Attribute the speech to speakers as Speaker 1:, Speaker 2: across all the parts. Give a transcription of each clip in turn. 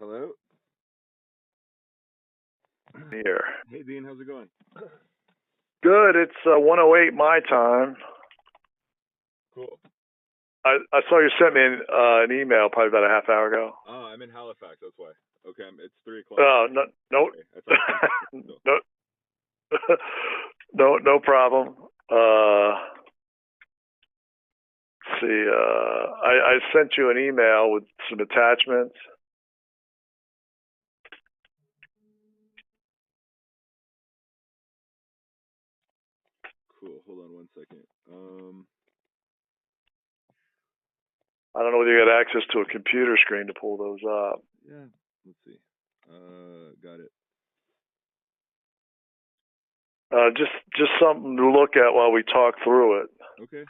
Speaker 1: Hello.
Speaker 2: Here.
Speaker 1: Hey Dean, how's it going?
Speaker 2: Good. It's 1:08 my time.
Speaker 1: Cool.
Speaker 2: I saw you sent me an email probably about a half hour ago.
Speaker 1: Oh, I'm in Halifax. That's why. Okay, it's 3 o'clock.
Speaker 2: No, no,
Speaker 1: Okay, I thought it was still.
Speaker 2: no, no problem. Let's see. I sent you an email with some attachments.
Speaker 1: Cool. Hold on 1 second.
Speaker 2: I don't know whether you got access to a computer screen to pull those up.
Speaker 1: Yeah. Let's see. Got it.
Speaker 2: Just something to look at while we talk through it.
Speaker 1: Okay.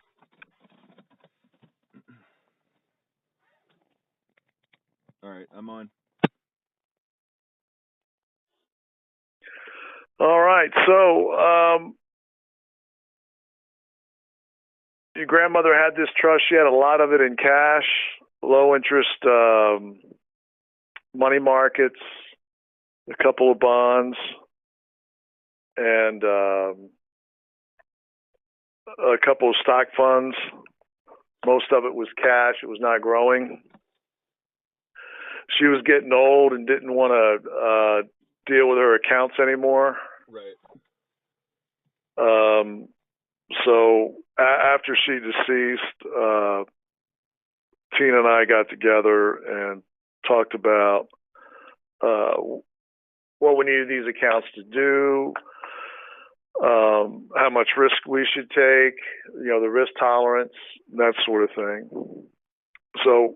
Speaker 1: All right, I'm on.
Speaker 2: All right. So, your grandmother had this trust. She had a lot of it in cash, low interest money markets, a couple of bonds, and a couple of stock funds. Most of it was cash. It was not growing. She was getting old and didn't want to deal with her accounts anymore.
Speaker 1: Right.
Speaker 2: So after she deceased, Tina and I got together and talked about uh, what we needed these accounts to do, how much risk we should take, the risk tolerance, that sort of thing. So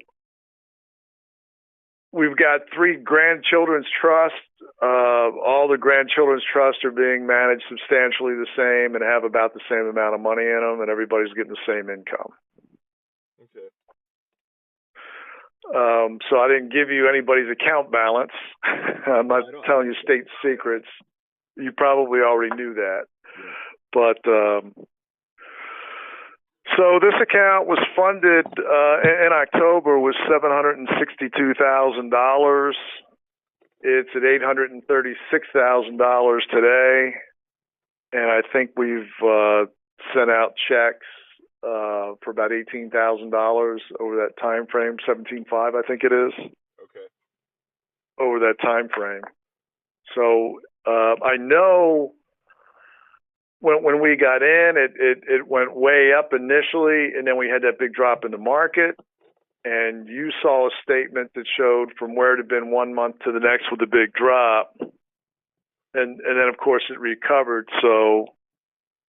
Speaker 2: we've got three grandchildren's trusts. All the grandchildren's trusts are being managed substantially the same and have about the same amount of money in them, and everybody's getting the same income.
Speaker 1: Okay.
Speaker 2: So I didn't give you anybody's account balance. I'm not telling you state secrets. You probably already knew that.
Speaker 1: Yeah.
Speaker 2: But so this account was funded in October with $762,000. It's at $836,000 today, and I think we've sent out checks for about $18,000 over that time frame. 17.5, I think it is.
Speaker 1: Okay.
Speaker 2: Over that time frame. So I know when we got in, it went way up initially, and then we had that big drop in the market. And you saw a statement that showed from where it had been 1 month to the next with a big drop, and then of course it recovered. So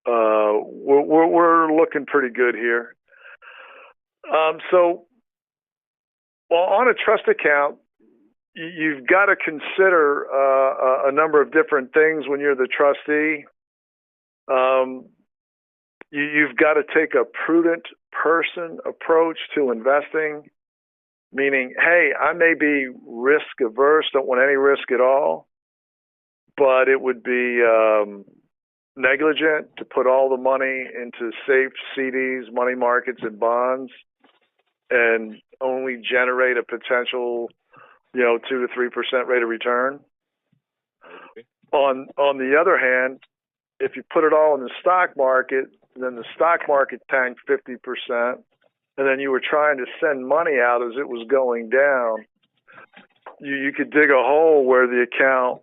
Speaker 2: we're looking pretty good here. So well, on a trust account, you've got to consider a number of different things when you're the trustee. You've got to take a prudent person approach to investing, meaning, hey, I may be risk averse, don't want any risk at all, but it would be negligent to put all the money into safe CDs, money markets, and bonds, and only generate a potential, 2 to 3% rate of return.
Speaker 1: Okay.
Speaker 2: On the other hand, if you put it all in the stock market, then the stock market tanked 50%, and then you were trying to send money out as it was going down, you could dig a hole where the account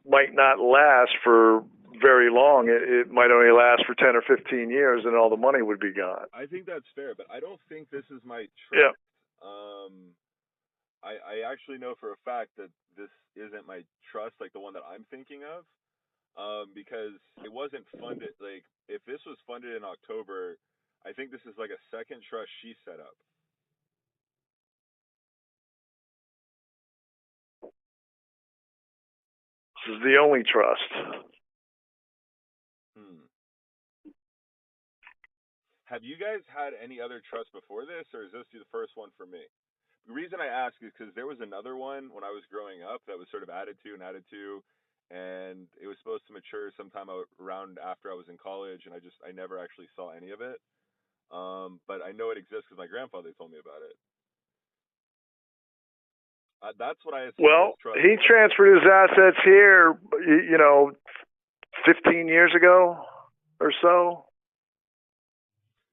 Speaker 2: might not last for very long. It might only last for 10 or 15 years, and all the money would be gone.
Speaker 1: I think that's fair, but I don't think this is my
Speaker 2: Yeah.
Speaker 1: trust. I actually know for a fact that this isn't my trust, like the one that I'm thinking of. Because it wasn't funded. Like, if this was funded in October, I think this is like a second trust she set up.
Speaker 2: This is the only trust.
Speaker 1: Hmm. Have you guys had any other trust before this, or is this the first one for me? The reason I ask is because there was another one when I was growing up that was sort of added to and added to, and it was supposed to mature sometime around after I was in college, and I never actually saw any of it. But I know it exists because my grandfather told me about it. That's what I assumed this
Speaker 2: Well,
Speaker 1: trust
Speaker 2: he
Speaker 1: was.
Speaker 2: transferred his assets here, 15 years ago or so.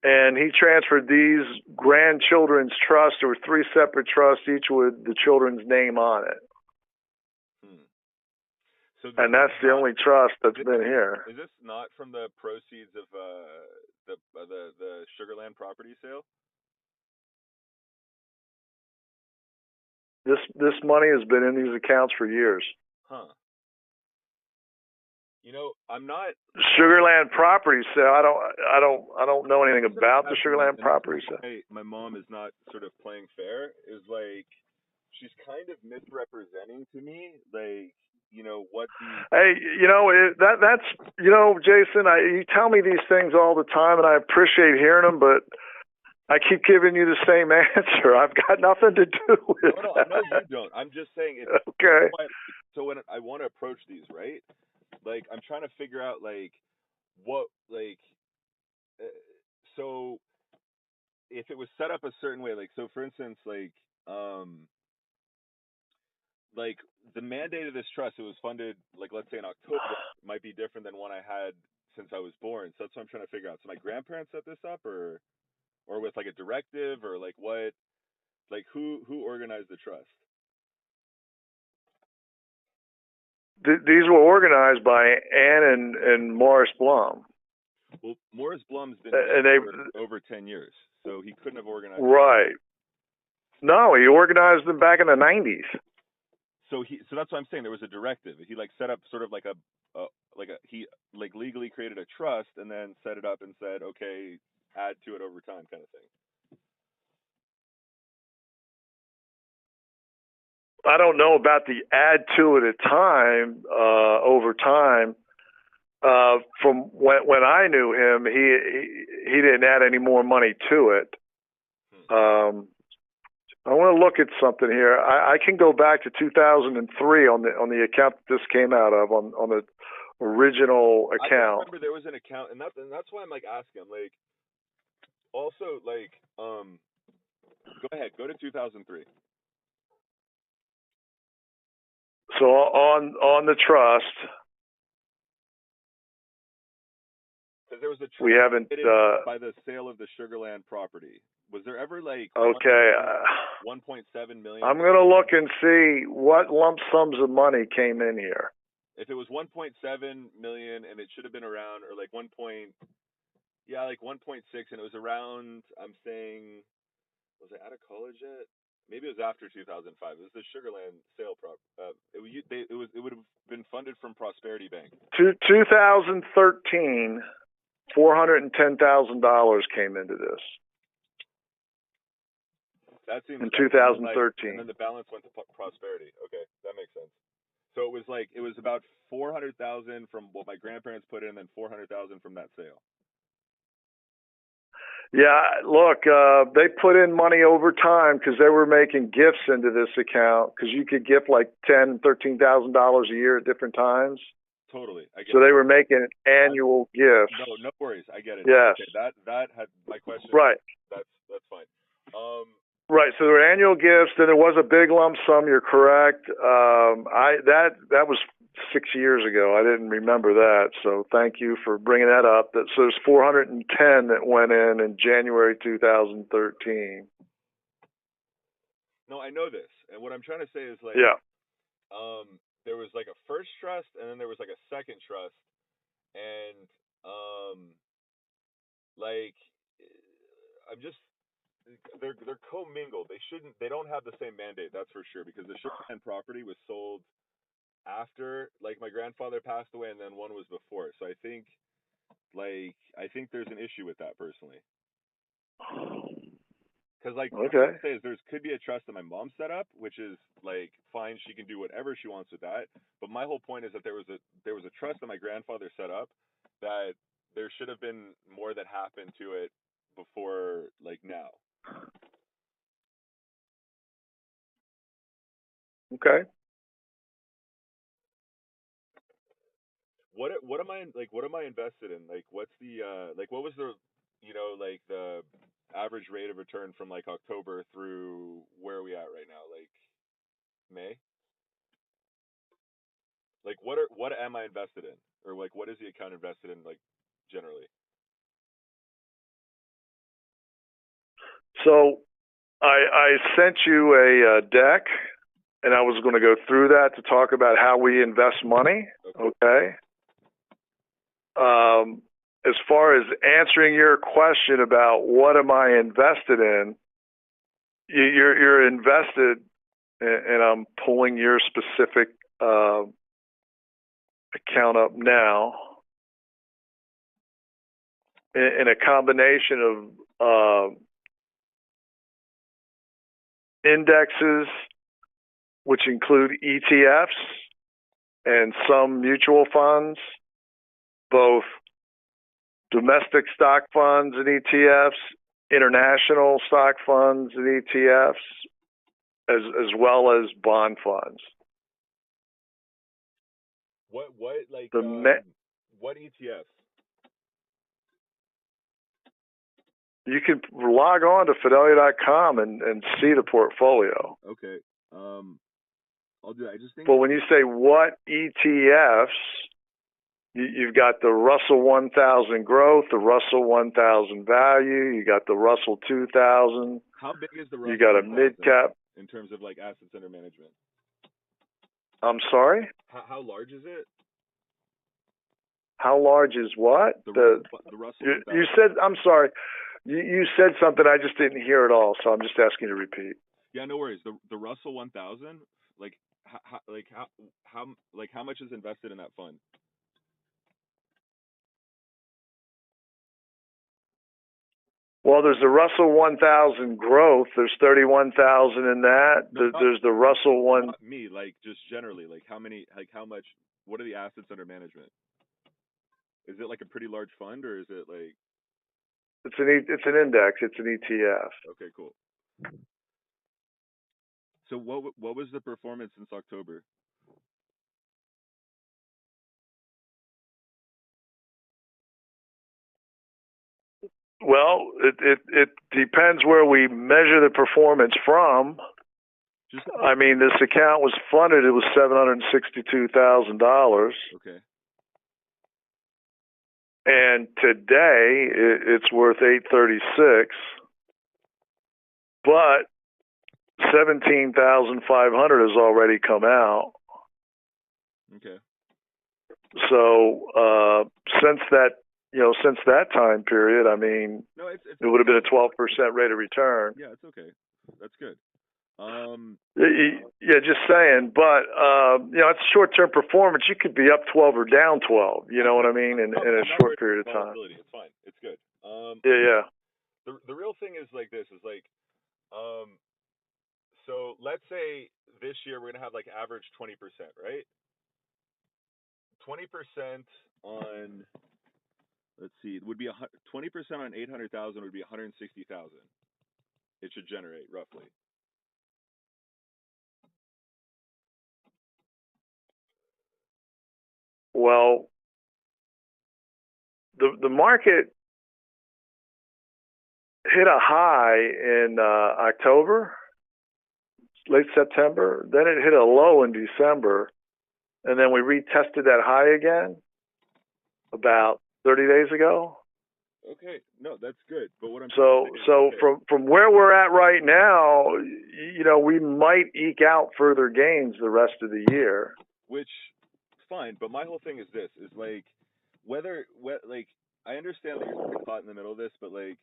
Speaker 2: And he transferred these grandchildren's trust. There were three separate trusts, each with the children's name on it.
Speaker 1: Hmm. So this
Speaker 2: And
Speaker 1: is
Speaker 2: that's the
Speaker 1: not.
Speaker 2: only trust that's
Speaker 1: This
Speaker 2: been here.
Speaker 1: is this not from the proceeds of the Sugarland property sale?
Speaker 2: This money has been in these accounts for years.
Speaker 1: Huh. I'm not.
Speaker 2: Sugarland property sale. I don't know anything
Speaker 1: That's what I'm
Speaker 2: about the
Speaker 1: asking,
Speaker 2: Sugarland
Speaker 1: and this
Speaker 2: property
Speaker 1: is
Speaker 2: sale.
Speaker 1: why my mom is not sort of playing fair. Is like she's kind of misrepresenting to me, like what the.
Speaker 2: Hey, that's Jason. You tell me these things all the time, and I appreciate hearing them, but I keep giving you the same answer. I've got nothing to do with
Speaker 1: No, I know
Speaker 2: that.
Speaker 1: you don't. I'm just saying it's.
Speaker 2: Okay.
Speaker 1: So when I want to approach these, right? Like I'm trying to figure out like what like uh, so if it was set up a certain way, like so for instance, like the mandate of this trust, it was funded like let's say in October, might be different than one I had since I was born. So that's what I'm trying to figure out. So my grandparents set this up, or with like a directive, or like what, like who organized the trust?
Speaker 2: These were organized by Ann and Morris Blum,
Speaker 1: Well, Morris Blum's been dead
Speaker 2: and they
Speaker 1: for over 10 years, so he couldn't have organized it.
Speaker 2: right. No, he organized them back in the '90s.
Speaker 1: So that's what I'm saying. There was a directive. He like set up sort of like he like legally created a trust and then set it up and said, okay, add to it over time, kind of thing.
Speaker 2: I don't know about the add to it at time over time. From when I knew him, he didn't add any more money to it.
Speaker 1: Hmm.
Speaker 2: I want to look at something here. I can go back to 2003 on the account that this came out of on the original
Speaker 1: I just
Speaker 2: account.
Speaker 1: remember there was an account, and that's why I'm like asking. I'm like, also like, go ahead, go to 2003.
Speaker 2: So on the trust,
Speaker 1: Because there was a
Speaker 2: we
Speaker 1: trust
Speaker 2: haven't.
Speaker 1: created by the sale of the Sugarland property. Was there ever like
Speaker 2: Okay,
Speaker 1: 1.7 million?
Speaker 2: I'm gonna look and see what lump sums of money came in here.
Speaker 1: If it was 1.7 million and it should have been around, or like 1. Yeah, like 1.6, and it was around. I'm saying, was I out of college yet? Maybe it was after 2005. It was the Sugarland sale prop. It would have been funded from Prosperity Bank.
Speaker 2: 2013, $410,000 came into this
Speaker 1: That seems
Speaker 2: in
Speaker 1: right. And
Speaker 2: 2013.
Speaker 1: then the balance went to Prosperity. Okay, that makes sense. So it was about 400,000 from what my grandparents put in, and then 400,000 from that sale.
Speaker 2: Yeah, look, they put in money over time because they were making gifts into this account because you could gift like $13,000 a year at different times.
Speaker 1: Totally, I get
Speaker 2: So
Speaker 1: it.
Speaker 2: they were making annual gifts.
Speaker 1: No worries, I get it.
Speaker 2: Yes.
Speaker 1: Okay, that had my question.
Speaker 2: Right.
Speaker 1: That's fine.
Speaker 2: Right. So there were annual gifts. Then there was a big lump sum. You're correct. That was 6 years ago. I didn't remember that. So thank you for bringing that up. So there's 410 that went in January 2013.
Speaker 1: No, I know this, and what I'm trying to say is like,
Speaker 2: Yeah.
Speaker 1: there was like a first trust, and then there was like a second trust, and like, I'm just they're commingled. They don't have the same mandate, that's for sure, because the Sugarland property was sold after like my grandfather passed away, and then one was before. So I think there's an issue with that personally. Because like what
Speaker 2: Okay.
Speaker 1: I'm saying is there could be a trust that my mom set up, which is like fine, she can do whatever she wants with that. But my whole point is that there was a trust that my grandfather set up that there should have been more that happened to it before like now.
Speaker 2: Okay.
Speaker 1: What am I like? What am I invested in? Like what's the like what was the like the average rate of return from like October through where are we at right now? Like May. Like what am I invested in, or like what is the account invested in, like generally?
Speaker 2: So I sent you a deck, and I was going to go through that to talk about how we invest money.
Speaker 1: Okay.
Speaker 2: Okay. As far as answering your question about what am I invested in, you're invested, and I'm pulling your specific account up now, in a combination of indexes, which include ETFs and some mutual funds, both domestic stock funds and ETFs, international stock funds and ETFs, as well as bond funds.
Speaker 1: What like
Speaker 2: The
Speaker 1: what ETFs?
Speaker 2: You can log on to Fidelity.com and see the portfolio.
Speaker 1: Okay. I'll do that. I just think.
Speaker 2: But when you say what ETFs, you've got the Russell 1000 Growth, the Russell 1000 Value, you got the Russell 2000.
Speaker 1: How big is the Russell?
Speaker 2: You got a mid cap.
Speaker 1: In terms of like assets under management.
Speaker 2: I'm sorry?
Speaker 1: How large is it?
Speaker 2: How large is what?
Speaker 1: The Russell.
Speaker 2: You said, I'm sorry. You said something I just didn't hear at all, so I'm just asking you to repeat.
Speaker 1: Yeah, no worries. The Russell 1000, like how much is invested in that fund?
Speaker 2: Well, there's the Russell 1000 Growth. There's 31,000 in that.
Speaker 1: No,
Speaker 2: there's the Russell one.
Speaker 1: Not me, like just generally, like how many, like how much? What are the assets under management? Is it like a pretty large fund, or is it like?
Speaker 2: It's an index. It's an ETF.
Speaker 1: Okay, cool. So what was the performance since October?
Speaker 2: Well, it depends where we measure the performance from. I mean, this account was funded. It was $762,000.
Speaker 1: Okay.
Speaker 2: And today it's worth $836. But 17,500 has already come out.
Speaker 1: Okay.
Speaker 2: So since that time period, I mean,
Speaker 1: no, it
Speaker 2: would have been a 12% rate of return.
Speaker 1: Yeah, it's okay. That's good.
Speaker 2: Yeah, just saying. But it's short-term performance. You could be up 12 or down 12. You know what I mean? In a short period of time.
Speaker 1: It's fine. It's good.
Speaker 2: Yeah.
Speaker 1: The real thing is like this. Is like, so let's say this year we're gonna have like average 20%, right? 20% on, let's see, it would be 20% on 800,000 would be 160,000. It should generate roughly.
Speaker 2: Well, the market hit a high in October, late September. Then it hit a low in December, and then we retested that high again about 30 days ago.
Speaker 1: Okay, no, that's good. But what I'm
Speaker 2: so
Speaker 1: okay.
Speaker 2: from where we're at right now, we might eke out further gains the rest of the year.
Speaker 1: Which, fine. But my whole thing is this: is like like I understand that you're caught in the middle of this, but like,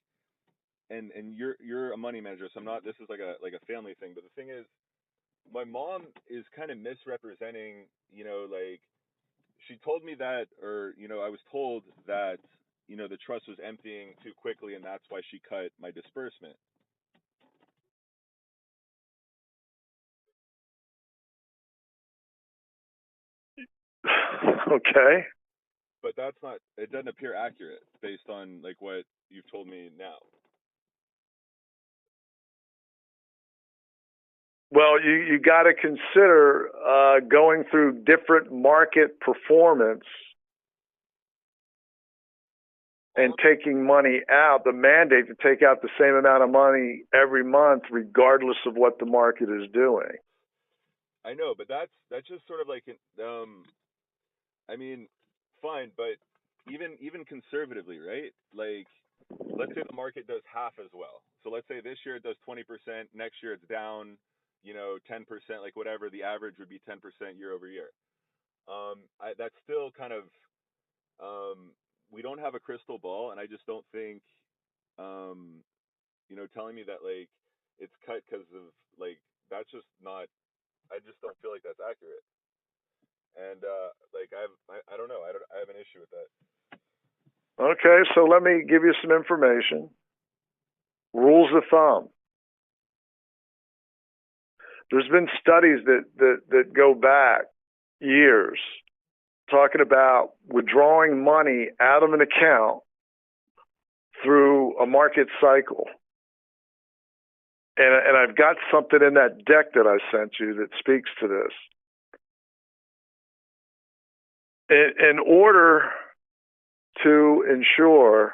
Speaker 1: and you're a money manager, so I'm not. This is like a family thing. But the thing is, my mom is kind of misrepresenting. Like she told me that, or I was told that the trust was emptying too quickly, and that's why she cut my disbursement.
Speaker 2: Okay.
Speaker 1: But that's not. It doesn't appear accurate based on like what you've told me now.
Speaker 2: Well, you got to consider going through different market performance and taking money out, the mandate to take out the same amount of money every month, regardless of what the market is doing.
Speaker 1: I know, but that's just sort of like I mean, fine, but even conservatively, right? Like, let's say the market does half as well. So let's say this year it does 20%, next year it's down, 10%, like whatever. The average would be 10% year over year. That's still kind of we don't have a crystal ball, and I just don't think um, telling me that like it's cut because of like that's just not. I just don't feel like that's accurate. And like I don't know. I have an issue with that.
Speaker 2: Okay, so let me give you some information. Rules of thumb. There's been studies that go back years talking about withdrawing money out of an account through a market cycle. And I've got something in that deck that I sent you that speaks to this. In order to ensure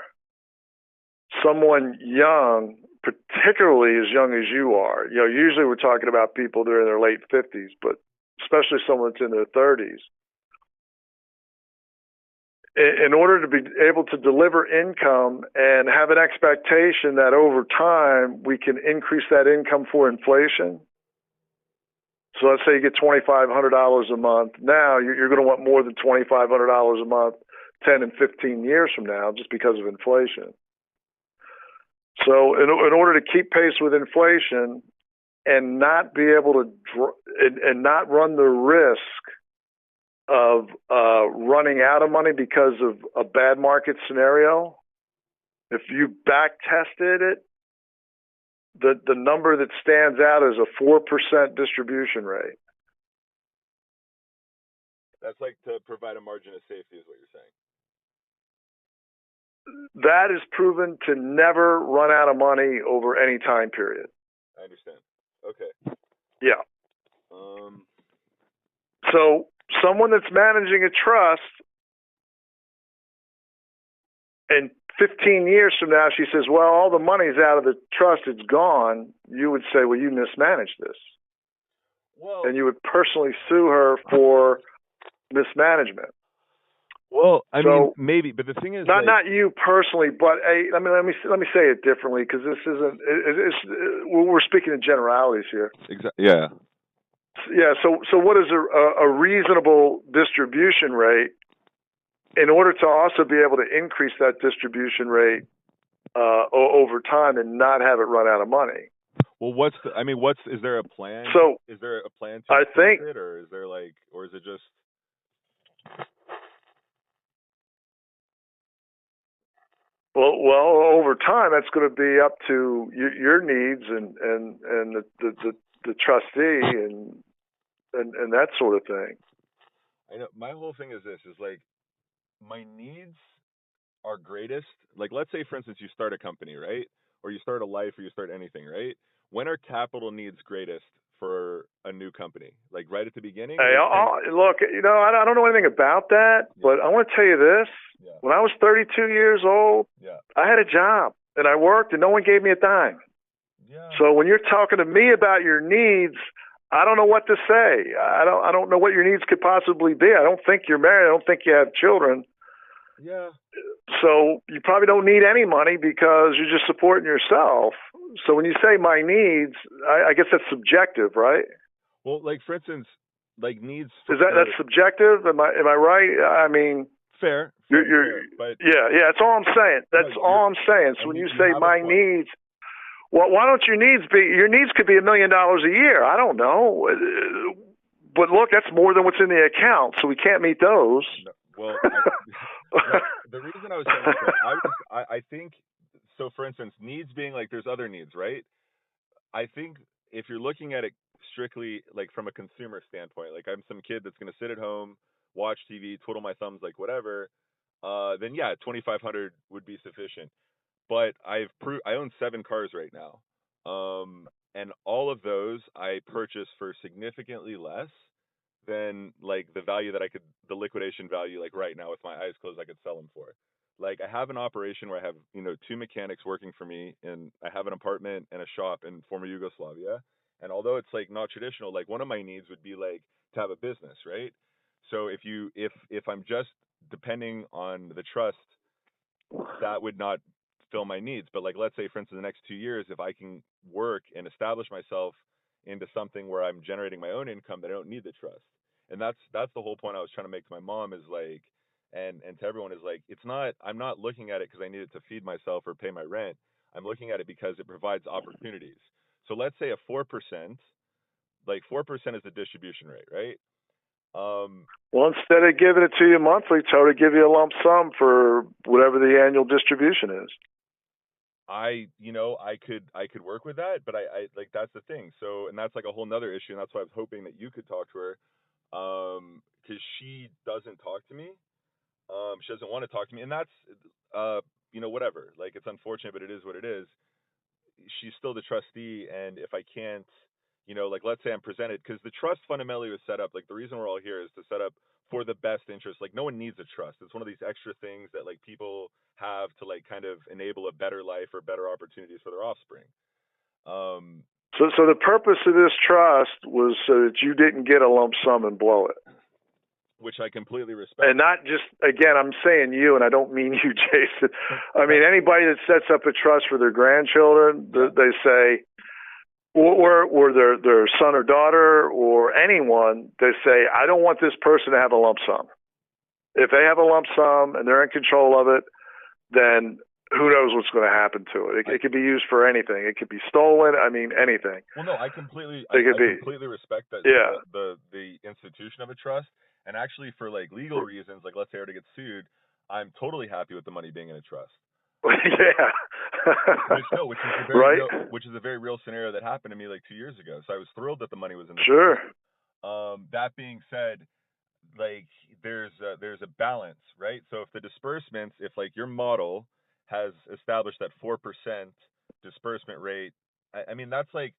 Speaker 2: someone young, particularly as young as you are, usually we're talking about people that are in their late 50s, but especially someone that's in their 30s, in order to be able to deliver income and have an expectation that over time we can increase that income for inflation. So let's say you get $2,500 a month. Now you're going to want more than $2,500 a month 10 and 15 years from now just because of inflation. So in order to keep pace with inflation and not be able to and not run the risk of running out of money because of a bad market scenario, if you back tested it, the number that stands out is a 4% distribution rate.
Speaker 1: That's like to provide a margin of safety, is what you're saying.
Speaker 2: That is proven to never run out of money over any time period.
Speaker 1: I understand. Okay.
Speaker 2: Yeah. So someone that's managing a trust, and 15 years from now, she says, well, all the money's out of the trust, it's gone. You would say, well, you mismanaged this.
Speaker 1: Well,
Speaker 2: and you would personally sue her for mismanagement.
Speaker 1: Well, I mean, maybe, but the thing is,
Speaker 2: not you personally, but let me say it differently, because this isn't. We're speaking in generalities here.
Speaker 1: Exactly. Yeah.
Speaker 2: Yeah. So what is a reasonable distribution rate in order to also be able to increase that distribution rate over time and not have it run out of money?
Speaker 1: Well, is there a plan?
Speaker 2: So
Speaker 1: is there a plan to
Speaker 2: I think
Speaker 1: it, or is there or is it just?
Speaker 2: Well, over time, that's going to be up to your needs and the trustee and that sort of thing.
Speaker 1: I know my whole thing is this: is like my needs are greatest. Like, let's say, for instance, you start a company, right? Or you start a life, or you start anything, right? When are capital needs greatest for a new company? Like right at the beginning?
Speaker 2: Hey, look, I don't know anything about that, but I want to tell you this. Yeah. When I was 32 years old, I had a job, and I worked, and no one gave me a dime. Yeah. So when you're talking to me about your needs, I don't know what to say. I don't know what your needs could possibly be. I don't think you're married. I don't think you have children.
Speaker 1: Yeah.
Speaker 2: So you probably don't need any money because you're just supporting yourself. So when you say my needs, I guess that's subjective, right?
Speaker 1: Well, like for instance, like needs.
Speaker 2: That's subjective? Am I right? I mean,
Speaker 1: fair. But
Speaker 2: yeah, that's all I'm saying. That's all I'm saying. So when you say my needs, well, why don't your needs could be $1 million a year? I don't know. But look, that's more than what's in the account, so we can't meet those.
Speaker 1: No, well, the reason I was saying this, I think so. For instance, needs being like there's other needs, right? I think if you're looking at it strictly like from a consumer standpoint, like I'm some kid that's going to sit at home, watch TV, twiddle my thumbs, like whatever, then yeah, 2,500 would be sufficient. But I own 7 cars right now, and all of those I purchased for significantly less than like the liquidation value, like right now with my eyes closed, I could sell them for. Like I have an operation where I have 2 mechanics working for me, and I have an apartment and a shop in former Yugoslavia, And although it's like not traditional, like one of my needs would be like to have a business, right? So if I'm just depending on the trust, that would not fill my needs. But like let's say for instance the next 2 years, if I can work and establish myself into something where I'm generating my own income, then I don't need the trust. And that's the whole point I was trying to make to my mom is like and to everyone is like it's not I'm not looking at it because I need it to feed myself or pay my rent. I'm looking at it because it provides opportunities. So let's say a 4%, like 4% is the distribution rate, right?
Speaker 2: Well, instead of giving it to you monthly, tell her to give you a lump sum for whatever the annual distribution is.
Speaker 1: I could work with that, but I like that's the thing. So, and that's like a whole nother issue, and that's why I was hoping that you could talk to her, because she doesn't talk to me. She doesn't want to talk to me, and that's, whatever. Like it's unfortunate, but it is what it is. She's still the trustee, and if I can't, like let's say I'm presented, because the trust fundamentally was set up, like the reason we're all here is to set up for the best interest. Like no one needs a trust. It's one of these extra things that like people have to like kind of enable a better life or better opportunities for their offspring. Um,
Speaker 2: So the purpose of this trust was so that you didn't get a lump sum and blow it.
Speaker 1: which I completely respect.
Speaker 2: And not just, again, I'm saying you, and I don't mean you, Jason. I mean, anybody that sets up a trust for their grandchildren, they say, or their son or daughter or anyone, they say, I don't want this person to have a lump sum. If they have a lump sum and they're in control of it, then who knows what's going to happen to it. It could be used for anything. It could be stolen. I mean, anything.
Speaker 1: Well, no, I completely respect that.
Speaker 2: Yeah.
Speaker 1: The institution of a trust, and actually for like legal reasons, like let's say I were to get sued, I'm totally happy with the money being in a trust.
Speaker 2: Yeah.
Speaker 1: Which is a very real scenario that happened to me like 2 years ago. So I was thrilled that the money was in the
Speaker 2: trust.
Speaker 1: That being said, like there's a balance, right? So if the disbursements, if like your model has established that 4% disbursement rate, I mean that's like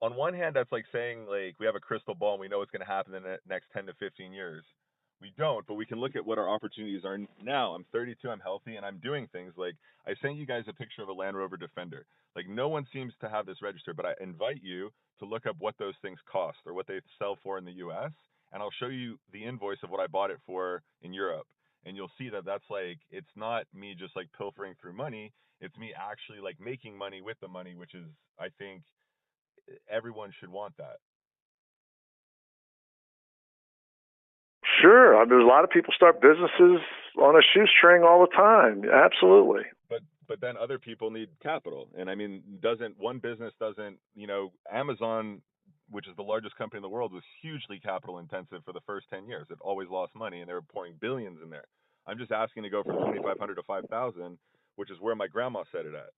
Speaker 1: on one hand that's like saying like we have a crystal ball and we know what's going to happen in the next 10 to 15 years. We don't, but we can look at what our opportunities are now. I'm 32, I'm healthy, and I'm doing things like I sent you guys a picture of a Land Rover Defender. Like no one seems to have this registered, but I invite you to look up what those things cost or what they sell for in the US, and I'll show you the invoice of what I bought it for in Europe. And you'll see that that's like it's not me just like pilfering through money, it's me actually like making money with the money, which is I think everyone should want that.
Speaker 2: Sure. There's a lot of people start businesses on a shoestring all the time. Absolutely.
Speaker 1: But then other people need capital. And I mean, one business doesn't, Amazon, which is the largest company in the world, was hugely capital intensive for the first 10 years. It always lost money and they were pouring billions in there. I'm just asking to go from 2,500 to 5,000, which is where my grandma set it at.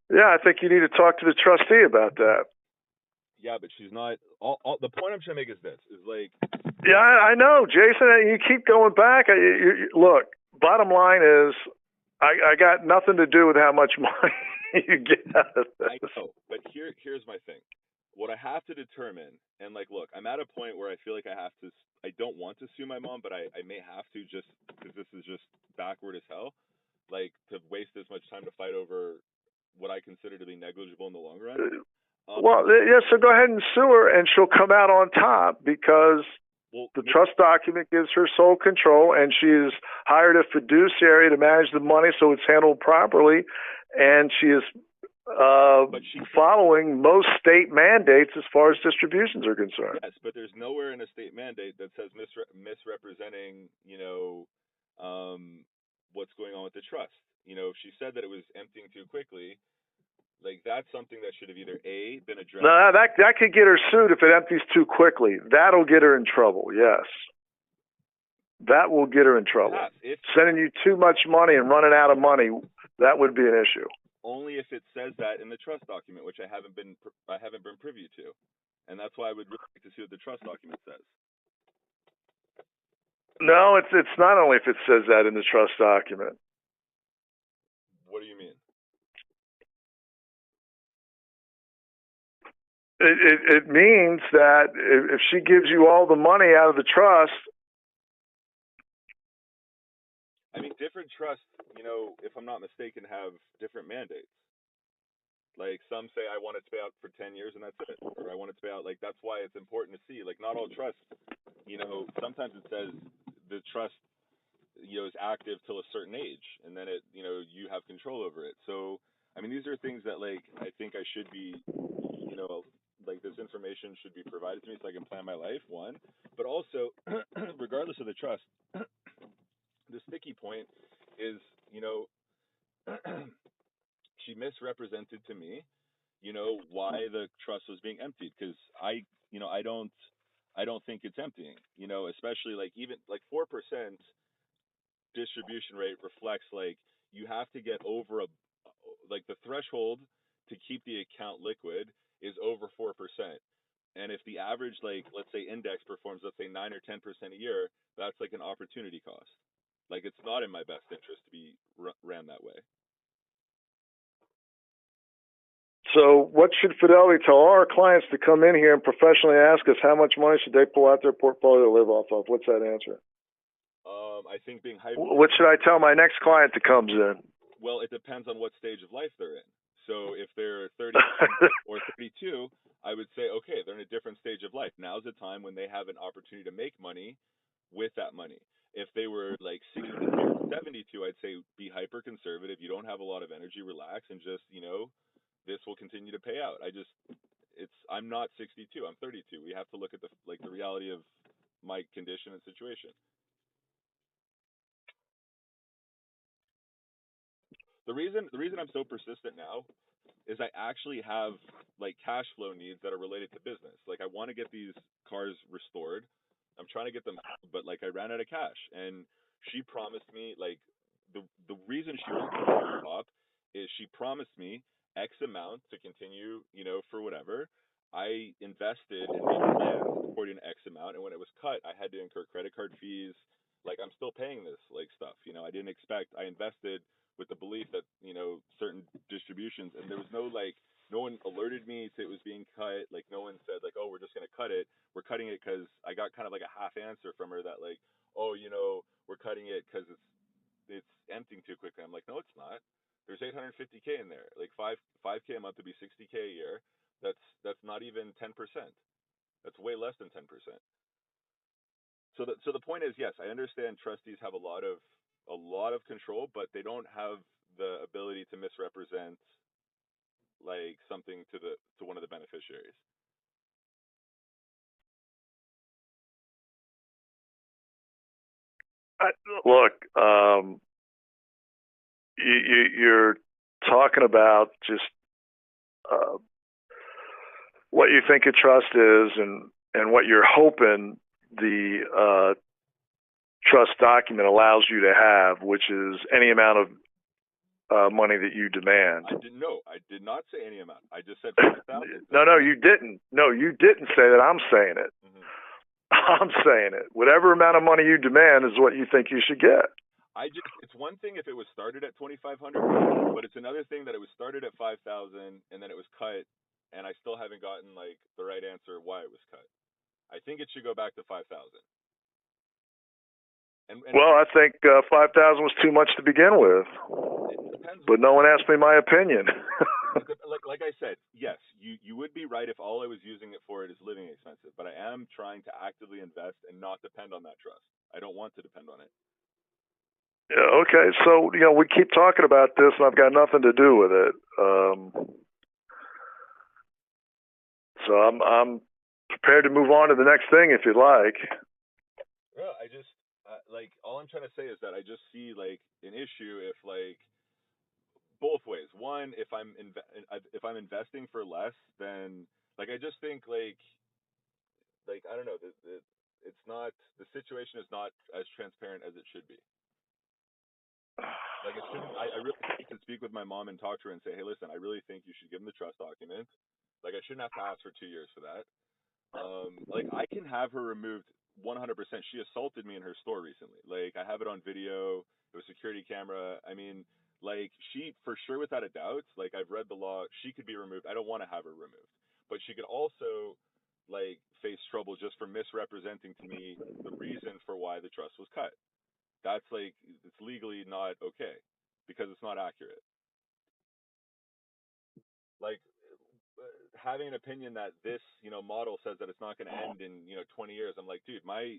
Speaker 2: Yeah, I think you need to talk to the trustee about that.
Speaker 1: Yeah, but she's not. The point I'm trying to make is this: is like.
Speaker 2: Yeah, I know, Jason. You keep going back. Look, bottom line is, I got nothing to do with how much money you get out of this.
Speaker 1: I know, but here's my thing. What I have to determine, and like, look, I'm at a point where I feel like I don't want to sue my mom, but I may have to just because this is just backward as hell. Like to waste this much time to fight over what I consider to be negligible in the long run.
Speaker 2: Well, yeah, so go ahead and sue her, and she'll come out on top because the trust document gives her sole control, and she's hired a fiduciary to manage the money so it's handled properly, and she is following most state mandates as far as distributions are concerned.
Speaker 1: Yes, but there's nowhere in a state mandate that says misrepresenting, what's going on with the trust. If she said that it was emptying too quickly, like that's something that should have either been addressed.
Speaker 2: No, that could get her sued if it empties too quickly. That'll get her in trouble. Yes, that will get her in trouble.
Speaker 1: Yes,
Speaker 2: sending you too much money and running out of money, that would be an issue.
Speaker 1: Only if it says that in the trust document, which I haven't been privy to, and that's why I would really like to see what the trust document says.
Speaker 2: No, it's not only if it says that in the trust document.
Speaker 1: What do you mean?
Speaker 2: It means that if she gives you all the money out of the trust.
Speaker 1: I mean, different trusts, if I'm not mistaken, have different mandates. Like some say I want it to pay out for 10 years and that's it, or I want it to pay out. Like that's why it's important to see. Like not all trusts, sometimes it says the trust, is active till a certain age, and then you have control over it. So I mean, these are things that like I think I should be, you know, like this information should be provided to me so I can plan my life. One, but also, regardless of the trust, the sticky point is, you know, she misrepresented to me, why the trust was being emptied because I don't think it's emptying, especially like even like 4% distribution rate reflects like you have to get over a like the threshold to keep the account liquid is over 4%. And if the average, like let's say index performs, let's say 9 or 10% a year, that's like an opportunity cost. Like it's not in my best interest to be ran that way.
Speaker 2: So, what should Fidelity tell our clients to come in here and professionally ask us how much money should they pull out their portfolio to live off of? What's that answer?
Speaker 1: I think being hyper.
Speaker 2: What should I tell my next client that comes in?
Speaker 1: Well, it depends on what stage of life they're in. So if they're 30 or 32, I would say, okay, they're in a different stage of life. Now's the time when they have an opportunity to make money with that money. If they were like 62 or 72, I'd say be hyper conservative. You don't have a lot of energy, relax, and just, this will continue to pay out. I'm not 62, I'm 32. We have to look at the reality of my condition and situation. The reason I'm so persistent now is I actually have like cash flow needs that are related to business. Like I want to get these cars restored. I'm trying to get them, but like I ran out of cash, and she promised me like the reason she wants to stop is she promised me X amount to continue, for whatever. I invested and made plans according to X amount, and when it was cut, I had to incur credit card fees. Like I'm still paying this like stuff. I didn't expect. I invested with the belief that certain distributions, and there was no one alerted me to it was being cut. Like no one said like, oh, we're just gonna cut it. We're cutting it because I got kind of like a half answer from her that like, oh, we're cutting it because it's emptying too quickly. I'm like, no, it's not. There's 850K in there. Like 5K a month to be 60K a year. That's not even 10%. That's way less than 10%. So the point is, yes, I understand trustees have a lot of control, but they don't have the ability to misrepresent like something to one of the beneficiaries.
Speaker 2: I, Look, you're talking about just uh, what you think a trust is, and what you're hoping the trust document allows you to have, which is any amount of money that you demand.
Speaker 1: I did not say any amount. I just said 5,000.
Speaker 2: No, you didn't. No, you didn't say that. I'm saying it.
Speaker 1: Mm-hmm.
Speaker 2: I'm saying it. Whatever amount of money you demand is what you think you should get.
Speaker 1: It's one thing if it was started at 2,500, but it's another thing that it was started at 5,000 and then it was cut, and I still haven't gotten like the right answer why it was cut. I think it should go back to 5,000. And
Speaker 2: Well, I think 5,000 was too much to begin with,
Speaker 1: it depends.
Speaker 2: but no one asked me my opinion.
Speaker 1: like I said, yes, you would be right if all I was using it for it is living expenses, but I am trying to actively invest and not depend on that trust. I don't want to depend on it.
Speaker 2: Yeah, okay, so we keep talking about this, and I've got nothing to do with it. So I'm prepared to move on to the next thing if you'd like.
Speaker 1: Yeah, I just like all I'm trying to say is that I just see like an issue if like both ways. One, if I'm investing for less, then like I just think like I don't know, it's not the situation is not as transparent as it should be. Like it shouldn't. I really need to speak with my mom and talk to her and say, hey, listen, I really think you should give him the trust document. Like I shouldn't have to ask for 2 years for that. Like I can have her removed 100%. She assaulted me in her store recently. Like I have it on video. It was security camera. I mean, like she for sure without a doubt. Like I've read the law. She could be removed. I don't want to have her removed, but she could also like face trouble just for misrepresenting to me the reason for why the trust was cut. That's like it's legally not okay because it's not accurate. like having an opinion that this model says that it's not going to end in 20 years. I'm like, dude, my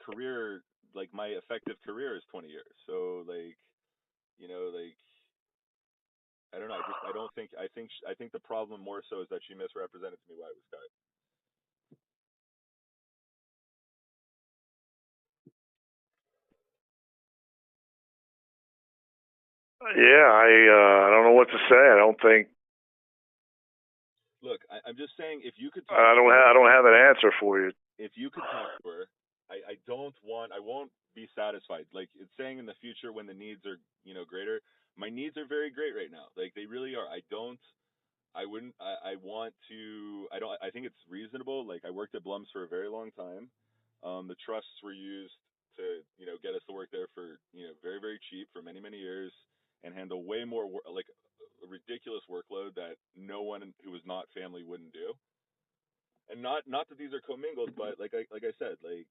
Speaker 1: career, like my effective career is 20 years. So like, like I don't know. I don't think I think the problem more so is that she misrepresented to me why it was cut.
Speaker 2: Yeah, I don't know what to say. I don't think
Speaker 1: Look, I'm just saying, if you could talk to her,
Speaker 2: I don't have an answer for you.
Speaker 1: if you could talk to her, I won't be satisfied. Like it's saying in the future when the needs are, greater. My needs are very great right now. Like they really are. I wouldn't, I want to, I think it's reasonable. Like I worked at Blum's for a very long time. The trusts were used to, get us to work there for, very, very cheap for many, many years and handle way more, like a ridiculous workload that no one who was not family wouldn't do. And not that these are commingled, but like I said, like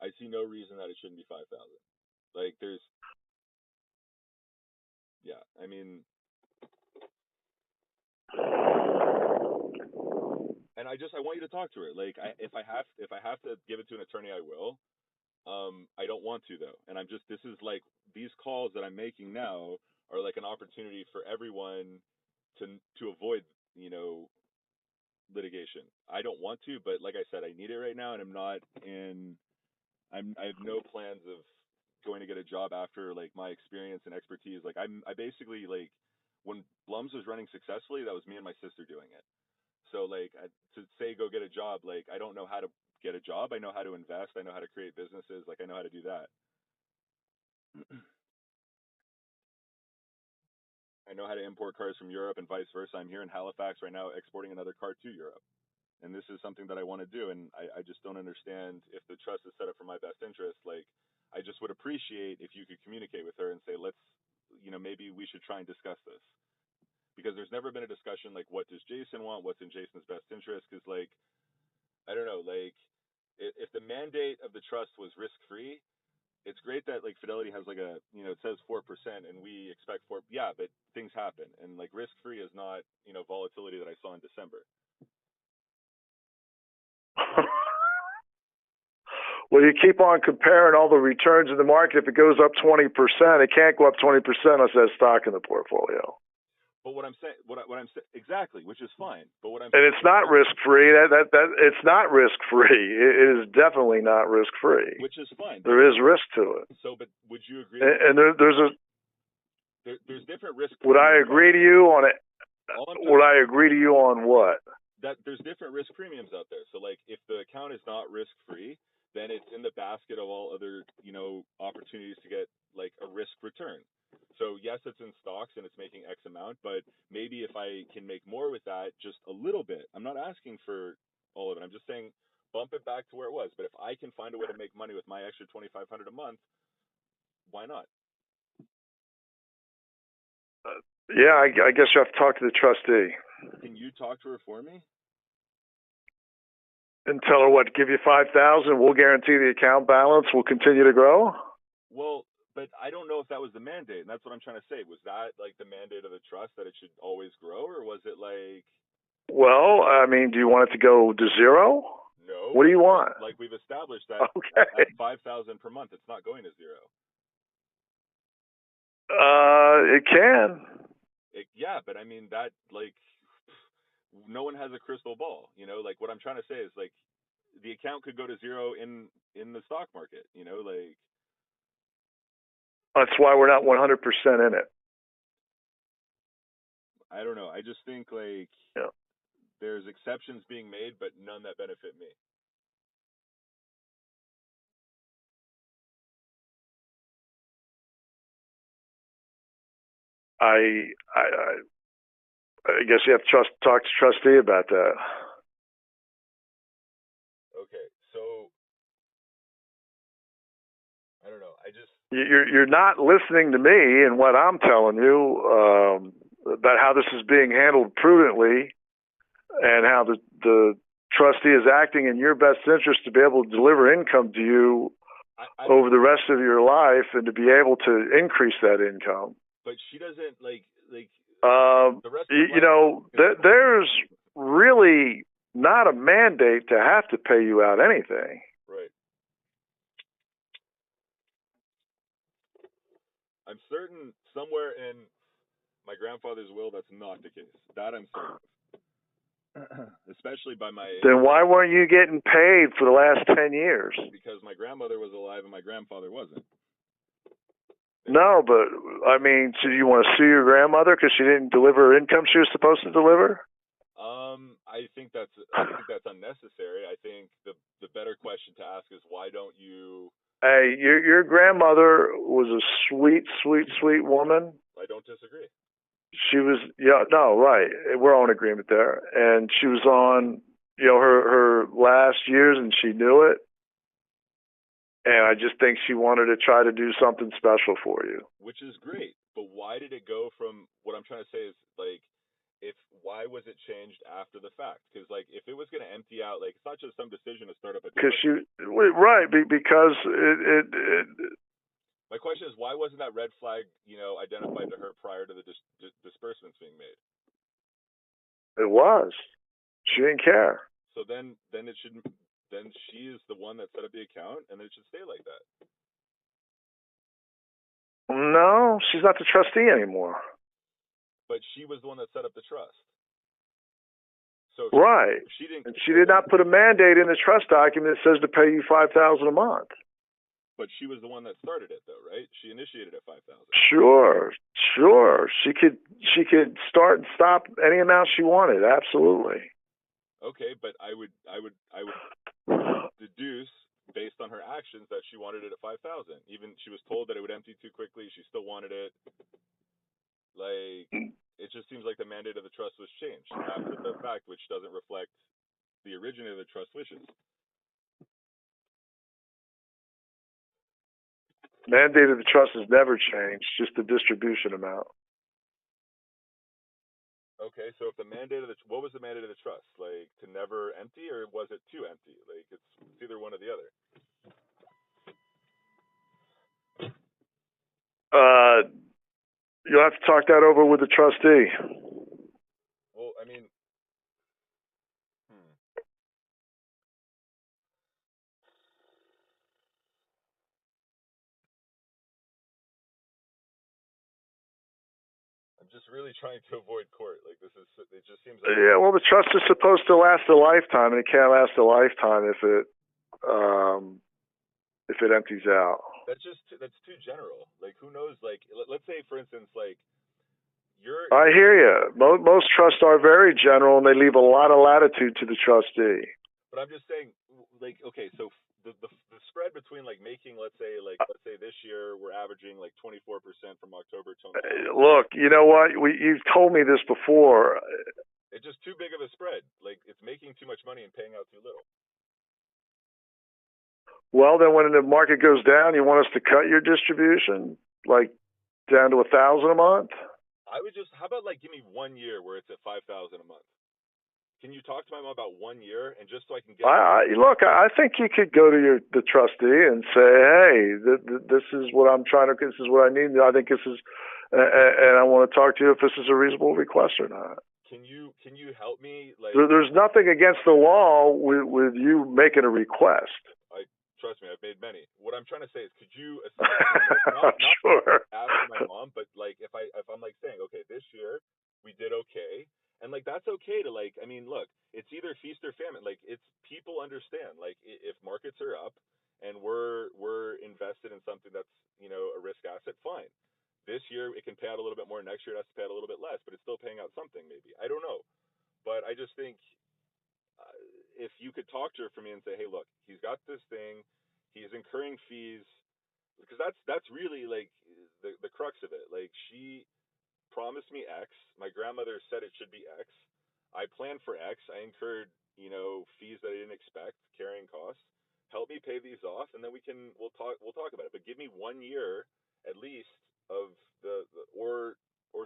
Speaker 1: I see no reason that it shouldn't be 5,000. Like there's, yeah, I mean, and I want you to talk to her. Like if I have to give it to an attorney, I will. I don't want to though, and I'm just this is like these calls that I'm making now are like an opportunity for everyone to avoid litigation. I don't want to, but like I said, I need it right now, and I'm not in. I have no plans of going to get a job after like my experience and expertise. Like I basically like when Blums was running successfully, that was me and my sister doing it. So like to say go get a job, like I don't know how to get a job. I know how to invest. I know how to create businesses. Like I know how to do that. I know how to import cars from Europe and vice versa. I'm here in Halifax right now exporting another car to Europe. And this is something that I want to do. And I just don't understand if the trust is set up for my best interest. Like, I just would appreciate if you could communicate with her and say, let's, maybe we should try and discuss this. Because there's never been a discussion like, what does Jason want? What's in Jason's best interest? Because, like, I don't know, like, if the mandate of the trust was risk free, it's great that like Fidelity has like a it says 4% and we expect 4. Yeah, but things happen and like risk free is not volatility that I saw in December.
Speaker 2: Well, you keep on comparing all the returns in the market. If it goes up 20%, it can't go up 20% unless it has stock in the portfolio.
Speaker 1: But what I'm saying, what I'm saying exactly, which is fine. But what I'm
Speaker 2: And
Speaker 1: saying
Speaker 2: it's
Speaker 1: is,
Speaker 2: not risk free. That it's not risk free. It is definitely not risk free.
Speaker 1: which is fine.
Speaker 2: There is risk to it.
Speaker 1: So, but would you agree?
Speaker 2: And
Speaker 1: there's different risk.
Speaker 2: Would I agree to you on it?
Speaker 1: All I'm
Speaker 2: Would I agree to you on what?
Speaker 1: that there's different risk premiums out there. So like if the account is not risk free, then it's in the basket of all other, opportunities to get like a risk return. So yes, it's in stocks and it's making X amount, but maybe if I can make more with that just a little bit. I'm not asking for all of it. I'm just saying bump it back to where it was. But if I can find a way to make money with my extra 2,500 a month, why not?
Speaker 2: Yeah, I guess you have to talk to the trustee
Speaker 1: Can you talk to her for me?
Speaker 2: and tell her what. Give you 5,000. We'll guarantee the account balance will continue to grow.
Speaker 1: Well, but I don't know if that was the mandate, and that's what I'm trying to say. Was that like the mandate of the trust that it should always grow, or was it like
Speaker 2: Well, I mean, do you want it to go to zero?
Speaker 1: no?
Speaker 2: What do you want?
Speaker 1: Like we've established that
Speaker 2: Okay.
Speaker 1: at 5,000 per month, it's not going to zero.
Speaker 2: It can.
Speaker 1: Yeah, but I mean that like no one has a crystal ball, Like what I'm trying to say is like the account could go to zero in the stock market, Like
Speaker 2: That's why we're not 100% in it.
Speaker 1: I don't know. I just think like
Speaker 2: Yeah.
Speaker 1: there's exceptions being made, but none that benefit me.
Speaker 2: I, I I guess you have to talk to trustee about that.
Speaker 1: Okay, so I don't know. I just
Speaker 2: You're not listening to me and what I'm telling you about how this is being handled prudently and how the trustee is acting in your best interest to be able to deliver income to you over the rest of your life and to be able to increase that income.
Speaker 1: but she doesn't like The rest of
Speaker 2: You
Speaker 1: life
Speaker 2: know,
Speaker 1: is
Speaker 2: there's really not a mandate to have to pay you out anything.
Speaker 1: right. I'm certain somewhere in my grandfather's will that's not the case. That I'm certain of. Especially by my age,
Speaker 2: Then why weren't you getting paid for the last 10 years?
Speaker 1: because my grandmother was alive and my grandfather wasn't.
Speaker 2: No, but I mean, so you want to sue your grandmother because she didn't deliver income she was supposed to deliver?
Speaker 1: I think that's unnecessary. I think the better question to ask is why don't you?
Speaker 2: Hey, your grandmother was a sweet, sweet, sweet woman.
Speaker 1: I don't disagree.
Speaker 2: She was, yeah, no, right. We're all in agreement there. And she was on, her last years, and she knew it. And I just think she wanted to try to do something special for you.
Speaker 1: Which is great, but why did it go from? What I'm trying to say is like, if why was it changed after the fact? Because like, if it was going to empty out, like, it's not just some decision to start up a
Speaker 2: Because
Speaker 1: trust.
Speaker 2: right, because
Speaker 1: My question is, why wasn't that red flag, identified to her prior to the disbursements being made?
Speaker 2: it was. She didn't care.
Speaker 1: So then it shouldn't. Then she is the one that set up the account, and it should stay like that.
Speaker 2: No, she's not the trustee anymore.
Speaker 1: But she was the one that set up the trust. So
Speaker 2: Right.
Speaker 1: she didn't.
Speaker 2: And she did not put a mandate in the trust document that says to pay you $5,000 a month.
Speaker 1: But she was the one that started it, though, right? She initiated at 5,000.
Speaker 2: Sure. She could start and stop any amount she wanted. Absolutely.
Speaker 1: Okay, but I would deduce based on her actions that she wanted it at 5,000. Even she was told that it would empty too quickly. She still wanted it. Like, it just seems like the mandate of the trust was changed after the fact, which doesn't reflect the originator of the trust wishes.
Speaker 2: Mandate of the trust has never changed, just the distribution amount.
Speaker 1: Okay, so if the mandate of what was the mandate of the trust? Like, to never empty, or was it to empty? Like, it's either one or the other.
Speaker 2: You'll have to talk that over with the trustee.
Speaker 1: Well, I mean, I'm just really trying to avoid court. Like, it just seems like.
Speaker 2: Yeah, well, the trust is supposed to last a lifetime, and it can't last a lifetime if it empties out.
Speaker 1: That's too general. Like, who knows? Like, let's say, for instance, like,
Speaker 2: I hear you. Most trusts are very general, and they leave a lot of latitude to the trustee.
Speaker 1: But I'm just saying, like, okay, so the spread between, like, making, let's say this year we're averaging like 24% from October to
Speaker 2: Look, you know what? You've told me this before.
Speaker 1: It's just too big of a spread. Like, it's making too much money and paying out too little.
Speaker 2: Well, then when the market goes down, you want us to cut your distribution, like down to 1,000 a month?
Speaker 1: I would just, how about, like, give me 1 year where it's at 5,000 a month? Can you talk to my mom about 1 year, and just so I can get?
Speaker 2: Look, I think you could go to the trustee and say, "Hey, this is what I'm trying to. This is what I need. I think this is, and I want to talk to you if this is a reasonable request or not."
Speaker 1: Can you help me? Like,
Speaker 2: there's nothing against the law with you making a request.
Speaker 1: Trust me, I've made many. What I'm trying to say is, could you not
Speaker 2: sure.
Speaker 1: ask my mom, but like if I'm like saying, okay, this year we did okay, and like that's okay to, like, I mean, look, it's either feast or famine. Like, it's, people understand, like, if markets are up and we're invested in something that's, a risk asset, fine. This year it can pay out a little bit more. Next year it has to pay out a little bit less, but it's still paying out something, maybe. I don't know, but I just think if you could talk to her for me and say, hey, look, he's got this thing, he's incurring fees, because that's really like the crux of it. Like, she promised me X, my grandmother said it should be X, I planned for X, I incurred fees that I didn't expect, carrying costs. Help me pay these off, and then we'll talk about it. But give me 1 year at least of or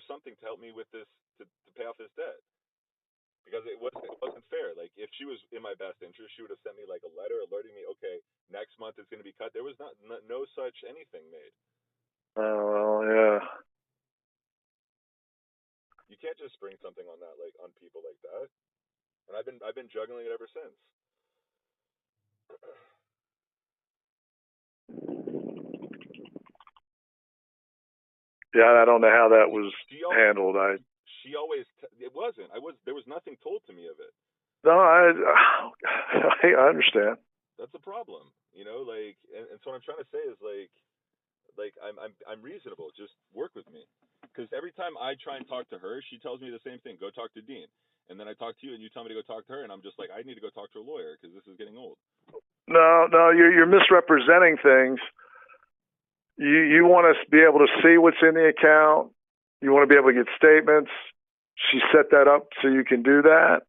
Speaker 1: something to help me with this, to pay off this debt. Because it wasn't fair. Like, if she was in my best interest, she would have sent me like a letter alerting me, okay, next month it's going to be cut. There was no such anything made.
Speaker 2: Oh, well, yeah.
Speaker 1: You can't just spring something on that, like, on people like that. And I've been juggling it ever since.
Speaker 2: Yeah, I don't know how that was
Speaker 1: She always
Speaker 2: handled.
Speaker 1: she always it wasn't. There was nothing told to me of it.
Speaker 2: No, I understand.
Speaker 1: That's a problem, like, and so what I'm trying to say is, like I'm reasonable. Just work with me, because every time I try and talk to her, she tells me the same thing. Go talk to Dean, and then I talk to you, and you tell me to go talk to her, and I'm just like, I need to go talk to a lawyer because this is getting old.
Speaker 2: No, you're misrepresenting things. You want to be able to see what's in the account. You want to be able to get statements. She set that up so you can do that.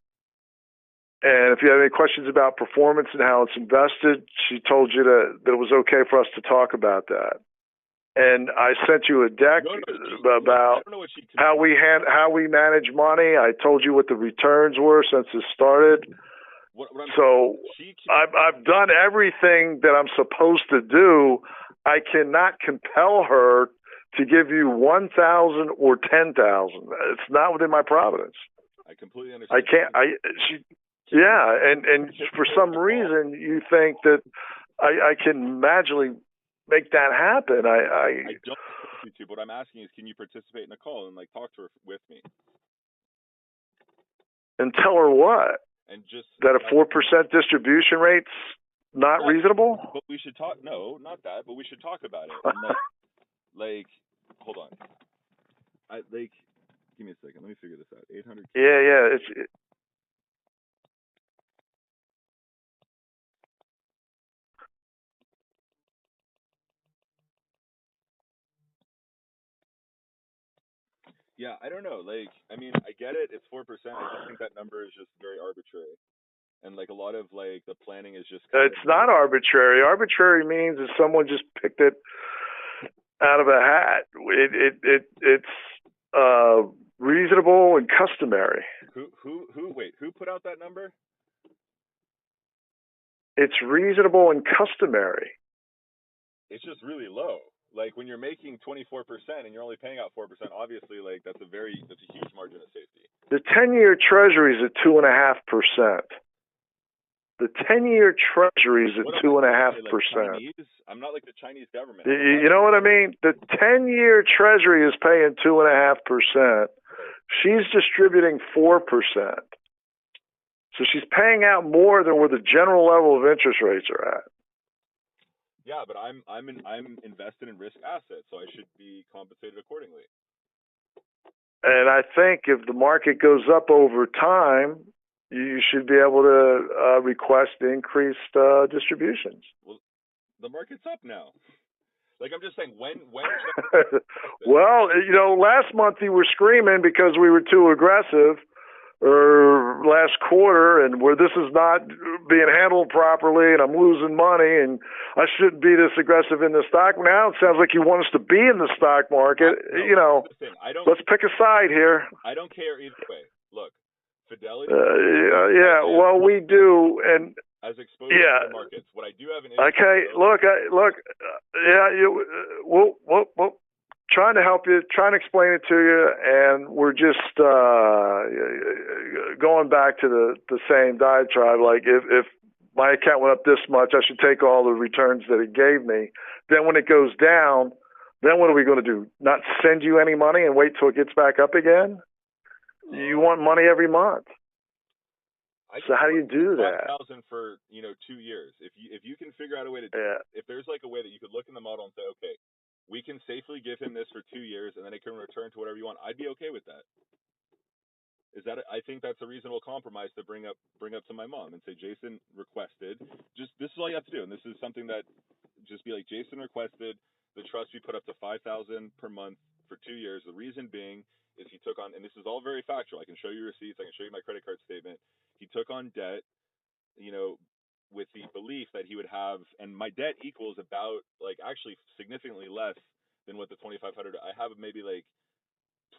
Speaker 2: And if you have any questions about performance and how it's invested, she told you that it was okay for us to talk about that. And I sent you a deck about how we manage money. I told you what the returns were since it started. So I've done everything that I'm supposed to do. I cannot compel her to give you 1,000 or 10,000. It's not within my providence.
Speaker 1: I completely understand.
Speaker 2: I can't. Yeah, and for some reason you think that I can magically make that happen.
Speaker 1: I don't expect you to. What I'm asking is, can you participate in a call and, like, talk to her with me?
Speaker 2: And tell her what?
Speaker 1: And just
Speaker 2: that a 4% distribution rate's not reasonable?
Speaker 1: But we should talk. No, not that. But we should talk about it. And like, hold on. Give me a second. Let me figure this out. 800.
Speaker 2: Yeah.
Speaker 1: Yeah, I don't know. Like, I mean, I get it. It's 4%. I just think that number is just very arbitrary. And, like, a lot of, like, the planning is just.
Speaker 2: It's not arbitrary. Arbitrary means that someone just picked it out of a hat. It's reasonable and customary.
Speaker 1: Who put out that number?
Speaker 2: It's reasonable and customary.
Speaker 1: It's just really low. Like, when you're making 24% and you're only paying out 4%, obviously, like, that's a huge margin of safety.
Speaker 2: The 10-year Treasury is at 2.5%. The 10-year Treasury is at 2.5%.
Speaker 1: I'm not like the Chinese government.
Speaker 2: You know what I mean? The 10-year Treasury is paying 2.5%. She's distributing 4%. So she's paying out more than where the general level of interest rates are at.
Speaker 1: Yeah, but I'm invested in risk assets, so I should be compensated accordingly.
Speaker 2: And I think if the market goes up over time, you should be able to request increased distributions.
Speaker 1: Well, the market's up now. Like, I'm just saying, when
Speaker 2: well, last month you were screaming because we were too aggressive, or last quarter, and where this is not being handled properly, and I'm losing money, and I shouldn't be this aggressive in the stock. Now it sounds like you want us to be in the stock market. Let's pick a side here.
Speaker 1: I don't care either way. Look, Fidelity.
Speaker 2: Well, we do, and
Speaker 1: as exposed to the markets. What I do have an issue.
Speaker 2: Okay, look. We'll trying to help you, trying to explain it to you, and we're just going back to the same diatribe. Like, if my account went up this much, I should take all the returns that it gave me. Then when it goes down, then what are we going to do? Not send you any money and wait till it gets back up again? You want money every month. So how do you do that?
Speaker 1: 5,000 for 2 years. If you can figure out a way to do it, if there's like a way that you could look in the model and say, okay, we can safely give him this for 2 years and then it can return to whatever you want, I'd be okay with that. I think that's a reasonable compromise to bring up to my mom and say, Jason requested. Just this is all you have to do, and this is something that just be like, Jason requested the trust be put up to 5,000 per month for 2 years. The reason being is he took on, and this is all very factual. I can show you receipts. I can show you my credit card statement. He took on debt, with the belief that he would have, and my debt equals about, like, actually significantly less than what the 2,500. I have maybe like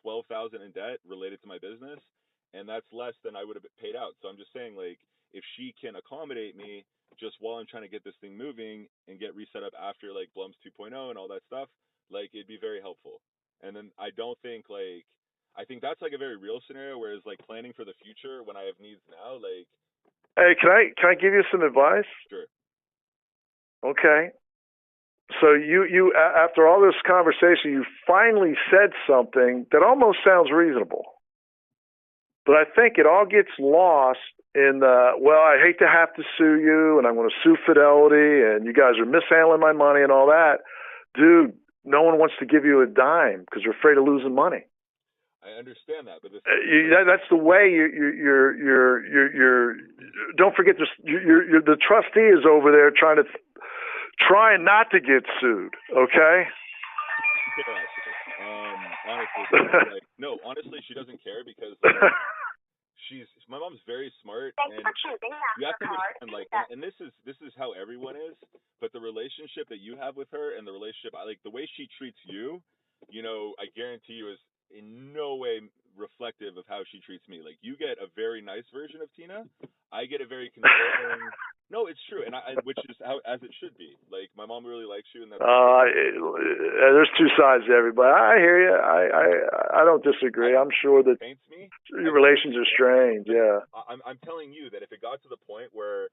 Speaker 1: 12,000 in debt related to my business, and that's less than I would have paid out. So I'm just saying, like, if she can accommodate me just while I'm trying to get this thing moving and get reset up after, like, Blums 2.0 and all that stuff, like, it'd be very helpful. And then I don't think, like, I think that's like a very real scenario. Whereas like planning for the future when I have needs now, like
Speaker 2: Hey, can I give you some advice?
Speaker 1: sure,
Speaker 2: Okay. So after all this conversation, you finally said something that almost sounds reasonable. But I think it all gets lost in well, I hate to have to sue you, and I'm going to sue Fidelity, and you guys are mishandling my money and all that. Dude, no one wants to give you a dime because they're afraid of losing money.
Speaker 1: I understand that, but this
Speaker 2: That's the way you're. Don't forget this. The trustee is over there trying not to get sued. Okay.
Speaker 1: care actually. Honestly, but, like, no, honestly, she doesn't care because like she's my mom's very smart, and you have to understand like, and this is how everyone is, but the relationship that you have with her and the relationship I like the way she treats you, you know, I guarantee you is in no way reflective of how she treats me. Like you get a very nice version of Tina, I get a very controlling. No, it's true, and which is how as it should be. Like my mom really likes you, and that's
Speaker 2: there's two sides to everybody. I hear you. I don't disagree. I'm sure that
Speaker 1: paints me.
Speaker 2: your relations are strange. Yeah.
Speaker 1: I'm telling you that if it got to the point where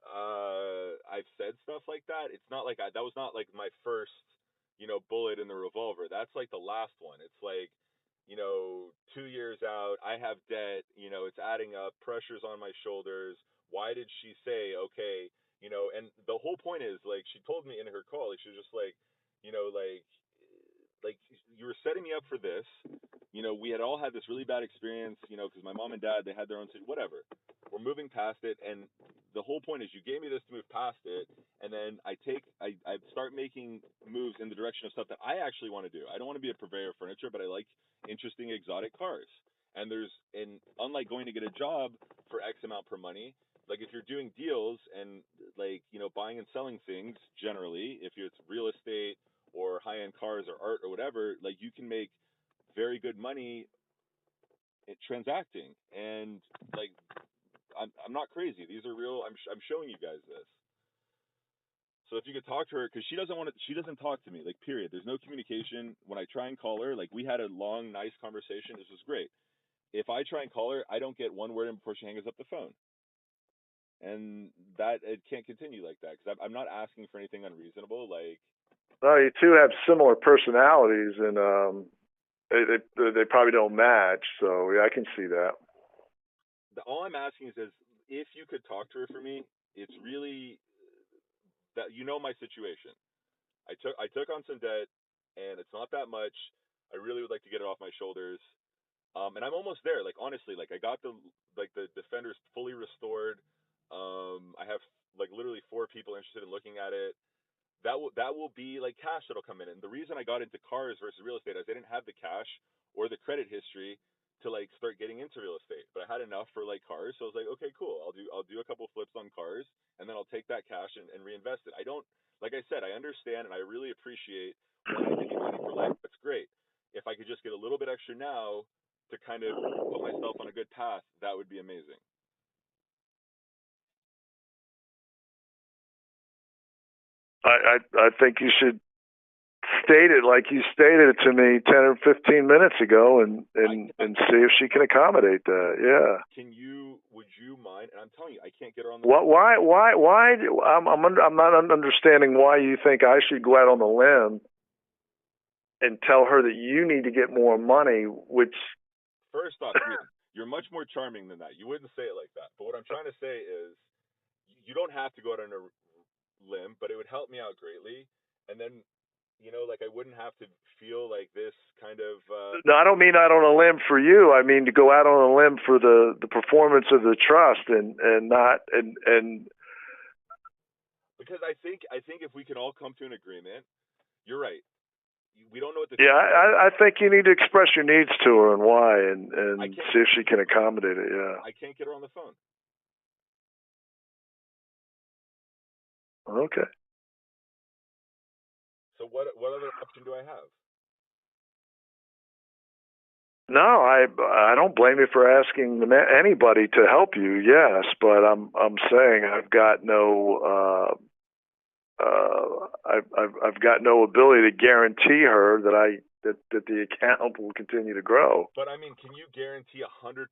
Speaker 1: I've said stuff like that, it's not like that was not like my first, you know, bullet in the revolver. That's like the last one. It's like, you know, 2 years out, I have debt, you know, it's adding up, pressure's on my shoulders. Why did she say, okay, you know, and the whole point is like she told me in her call, like she was just like, you know, like you were setting me up for this. You know, we had all had this really bad experience, you know, because my mom and dad, they had their own, whatever. We're moving past it, and the whole point is you gave me this to move past it, and then I start making moves in the direction of stuff that I actually want to do. I don't want to be a purveyor of furniture, but I like interesting exotic cars. And unlike going to get a job for X amount per money, like if you're doing deals and like, you know, buying and selling things generally, if it's real estate or high end cars or art or whatever, like you can make very good money at transacting. And like I'm not crazy. These are real. I'm showing you guys this. So if you could talk to her, because she doesn't talk to me, like period. There's no communication. When I try and call her, like we had a long, nice conversation. This was great. If I try and call her, I don't get one word in before she hangs up the phone. And that it can't continue like that because I'm not asking for anything unreasonable. Like,
Speaker 2: well, you two have similar personalities, and they probably don't match. So yeah, I can see that.
Speaker 1: all I'm asking is if you could talk to her for me. It's really that you know my situation. I took on some debt, and it's not that much. I really would like to get it off my shoulders. And I'm almost there. Like honestly, like I got the Defenders fully restored. I have like literally 4 people interested in looking at it. That will be like cash that'll come in. And the reason I got into cars versus real estate is I didn't have the cash or the credit history to like start getting into real estate. But I had enough for like cars, so I was like, okay, cool. I'll do a couple flips on cars, and then I'll take that cash and reinvest it. I don't like I said, I understand and I really appreciate wanting to give money for life. That's great. If I could just get a little bit extra now to kind of put myself on a good path, that would be amazing.
Speaker 2: I think you should state it like you stated it to me 10 or 15 minutes ago, and see if she can accommodate that. Yeah.
Speaker 1: Would you mind? And I'm telling you, I can't get her on the.
Speaker 2: What? Why? I'm not understanding why you think I should go out on the limb and tell her that you need to get more money, which.
Speaker 1: First off, you're much more charming than that. You wouldn't say it like that. But what I'm trying to say is, you don't have to go out on a limb, but it would help me out greatly. And then, you know, like I wouldn't have to feel like this kind of.
Speaker 2: No, I don't mean out on a limb for you. I mean to go out on a limb for the performance of the trust, and not and.
Speaker 1: Because I think if we can all come to an agreement, you're right. We don't know what the.
Speaker 2: Yeah, I think you need to express your needs to her and why, and see if she can accommodate it. Yeah.
Speaker 1: I can't get her on the phone.
Speaker 2: Okay.
Speaker 1: So what other option do I have?
Speaker 2: No, I don't blame you for asking anybody to help you. Yes, but I'm saying I've got no I've got no ability to guarantee her that that the account will continue to grow.
Speaker 1: But I mean, can you guarantee 100%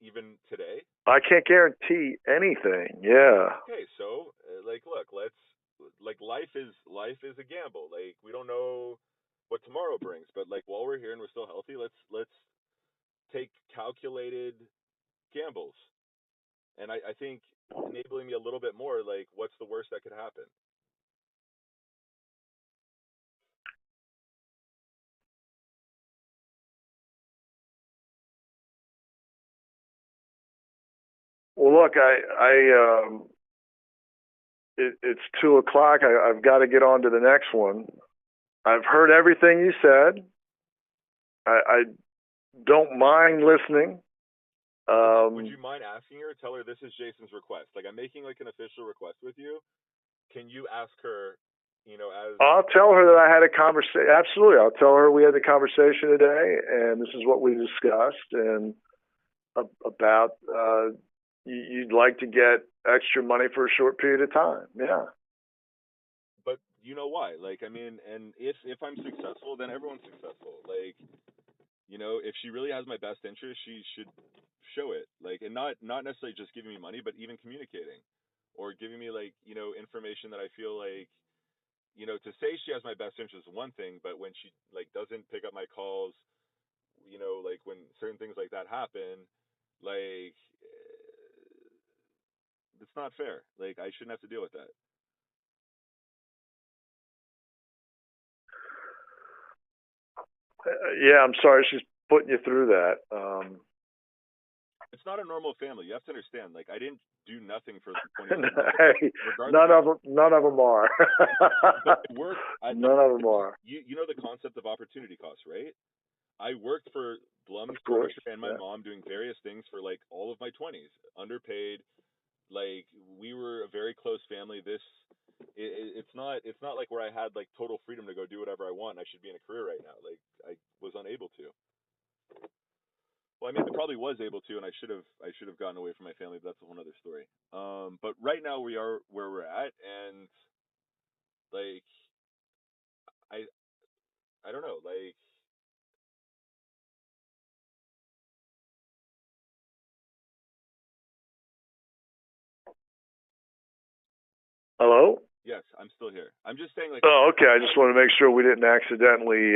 Speaker 1: even today?
Speaker 2: I can't guarantee anything. Yeah.
Speaker 1: Okay, so like, look, let's like life is a gamble. Like we don't know what tomorrow brings, but like while we're here and we're still healthy, let's take calculated gambles. And I think enabling me a little bit more, like, what's the worst that could happen?
Speaker 2: Well, look, it's 2 o'clock. I've got to get on to the next one. I've heard everything you said. I don't mind listening.
Speaker 1: Would you mind asking her? Tell her this is Jason's request. Like I'm making like an official request with you. Can you ask her? You know, as
Speaker 2: I'll tell her that I had a conversation. Absolutely, I'll tell her we had the conversation today, and this is what we discussed, and about you'd like to get extra money for a short period of time. Yeah.
Speaker 1: but you know why? Like I mean, and if I'm successful, then everyone's successful. Like you know, if she really has my best interest, she should show it. Like, and not necessarily just giving me money, but even communicating, or giving me like you know information that I feel like you know to say she has my best interest is one thing, but when she like doesn't pick up my calls, you know, like when certain things like that happen, like it's not fair. Like I shouldn't have to deal with that.
Speaker 2: Yeah, I'm sorry she's putting you through that.
Speaker 1: It's not a normal family. You have to understand. Like I didn't do nothing for like 20 years.
Speaker 2: Hey,
Speaker 1: Regardless,
Speaker 2: none of them are.
Speaker 1: but I worked.
Speaker 2: None of them are.
Speaker 1: You know the concept of opportunity cost, right? I worked for Blum's
Speaker 2: Of course.
Speaker 1: furniture and my
Speaker 2: Yeah.
Speaker 1: mom doing various things for like all of my 20s, underpaid. Like we were a very close family. It's not like where I had like total freedom to go do whatever I want. And I should be in a career right now. Like I was unable to. Well, I mean, I probably was able to, and I should have gotten away from my family. But that's a whole other story. But right now we are where we're at, and like I I don't know. Like
Speaker 2: Hello?
Speaker 1: yes, I'm still here. I'm just saying like
Speaker 2: Oh, okay. I just want to make sure we didn't accidentally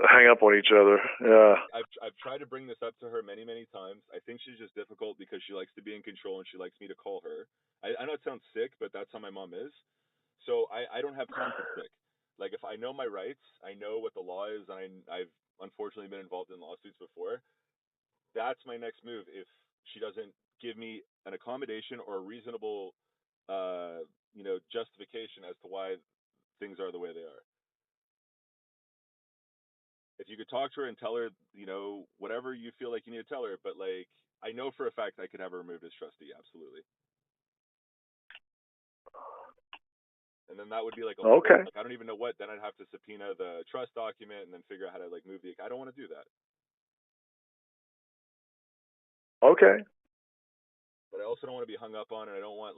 Speaker 2: hang up on each other. Yeah.
Speaker 1: I've tried to bring this up to her many times. I think she's just difficult because she likes to be in control and she likes me to call her. I know it sounds sick, but that's how my mom is. So I don't have time for sick. Like if I know my rights, I know what the law is, and I've unfortunately been involved in lawsuits before. That's my next move. If she doesn't give me an accommodation or a reasonable, you know, justification as to why things are the way they are. If you could talk to her and tell her, you know, whatever you feel like you need to tell her, but like I know for a fact I could have her removed as trustee, absolutely. And then that would be like a whole
Speaker 2: Okay.
Speaker 1: like I don't even know what. Then I'd have to subpoena the trust document and then figure out how to like move the. I don't want to do that.
Speaker 2: Okay.
Speaker 1: But I also don't want to be hung up on, and I don't want